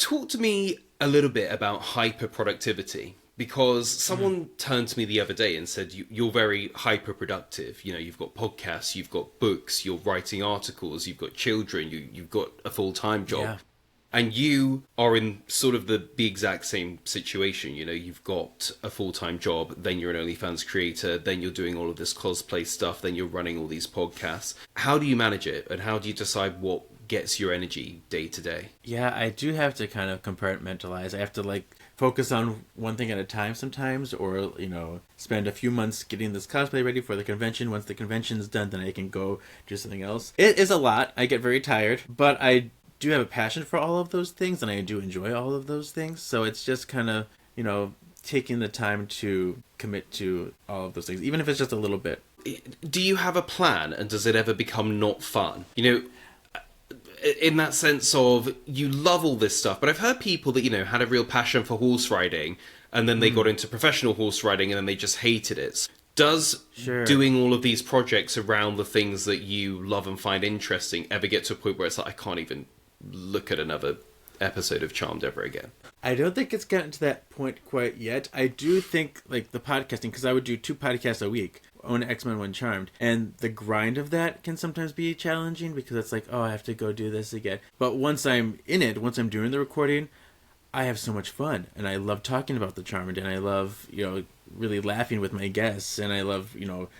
Talk to me a little bit about hyper productivity. Because someone turned to me the other day and said, you're very hyper productive. You know, you've got podcasts, you've got books, you're writing articles, you've got children, you've got a full-time job. Yeah. And you are in sort of the exact same situation. You know, you've got a full-time job, then you're an OnlyFans creator, then you're doing all of this cosplay stuff, then you're running all these podcasts. How do you manage it? And how do you decide what gets your energy day to day? Yeah, I do have to kind of compartmentalize. I have to focus on one thing at a time sometimes, or, spend a few months getting this cosplay ready for the convention. Once the convention's done, then I can go do something else. It is a lot. I get very tired, but I do have a passion for all of those things, and I do enjoy all of those things. So it's just kind of, taking the time to commit to all of those things, even if it's just a little bit. Do you have a plan, and does it ever become not fun? In that sense of, you love all this stuff, but I've heard people that, had a real passion for horse riding, and then they got into professional horse riding, and then they just hated it. Does doing all of these projects around the things that you love and find interesting ever get to a point where it's like, I can't even look at another episode of Charmed ever again? I don't think it's gotten to that point quite yet. I do think, the podcasting, because I would do 2 podcasts a week, one X-Men, one Charmed, and the grind of that can sometimes be challenging, because it's like, oh, I have to go do this again. But once I'm in it, once I'm doing the recording, I have so much fun, and I love talking about the Charmed, and I love, really laughing with my guests, and I love,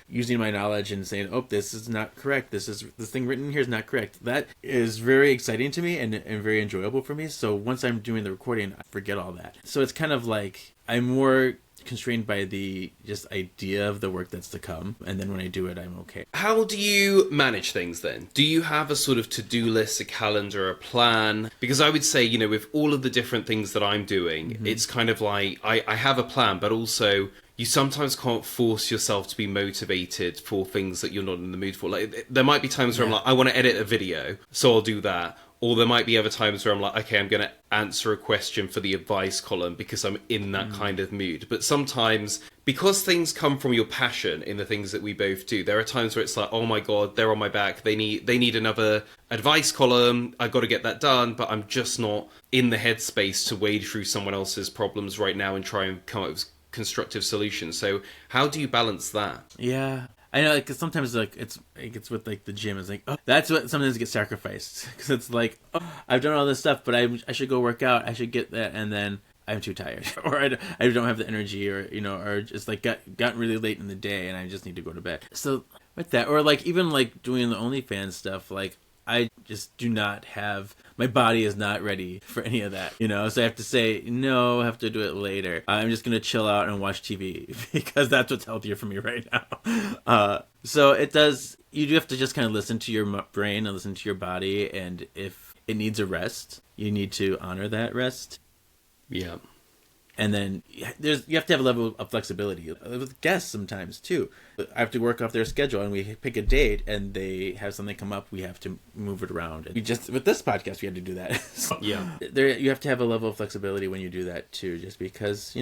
using my knowledge and saying, oh, this is not correct, this thing written here is not correct. That is very exciting to me and very enjoyable for me. So once I'm doing the recording, I forget all that. So it's kind of like I'm more constrained by the just idea of the work that's to come, and then when I do it, I'm okay. How do you manage things then? Do you have a sort of to-do list, a calendar, a plan? Because I would say, with all of the different things that I'm doing, it's kind of like I have a plan, but also you sometimes can't force yourself to be motivated for things that you're not in the mood for. Like, there might be times where I'm like, I want to edit a video, so I'll do that. Or there might be other times where I'm like, okay, I'm going to answer a question for the advice column because I'm in that kind of mood. But sometimes, because things come from your passion in the things that we both do, there are times where it's like, oh my God, they're on my back. They need another advice column. I got to get that done, but I'm just not in the headspace to wade through someone else's problems right now and try and come up with constructive solutions. So how do you balance that? Yeah. I know, because sometimes it gets with the gym. It's like, oh, that's what sometimes gets sacrificed, because it's like, oh, I've done all this stuff, but I should go work out. I should get that, and then I'm too tired, or I don't have the energy, or or just gotten really late in the day, and I just need to go to bed. So with that, or even doing the OnlyFans stuff, I just do not have, my body is not ready for any of that, so I have to say, no, I have to do it later. I'm just going to chill out and watch TV because that's what's healthier for me right now. So you do have to just kind of listen to your brain and listen to your body. And if it needs a rest, you need to honor that rest. Yeah. And then you have to have a level of flexibility with guests sometimes too. I have to work off their schedule, and we pick a date, and they have something come up. We have to move it around. And with this podcast, we had to do that. So yeah, you have to have a level of flexibility when you do that too, just because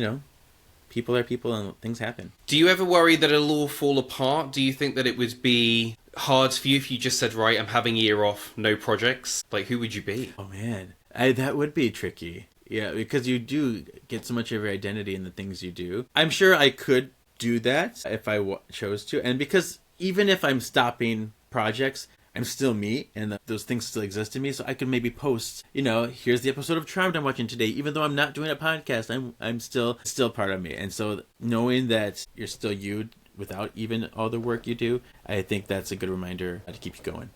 people are people and things happen. Do you ever worry that it'll all fall apart? Do you think that it would be hard for you if you just said, right, I'm having a year off, no projects? Who would you be? Oh man, that would be tricky. Yeah, because you do get so much of your identity in the things you do. I'm sure I could do that if I chose to. And because even if I'm stopping projects, I'm still me, and those things still exist in me. So I could maybe post, here's the episode of Charmed I'm watching today. Even though I'm not doing a podcast, I'm still part of me. And so knowing that you're still you without even all the work you do, I think that's a good reminder to keep you going.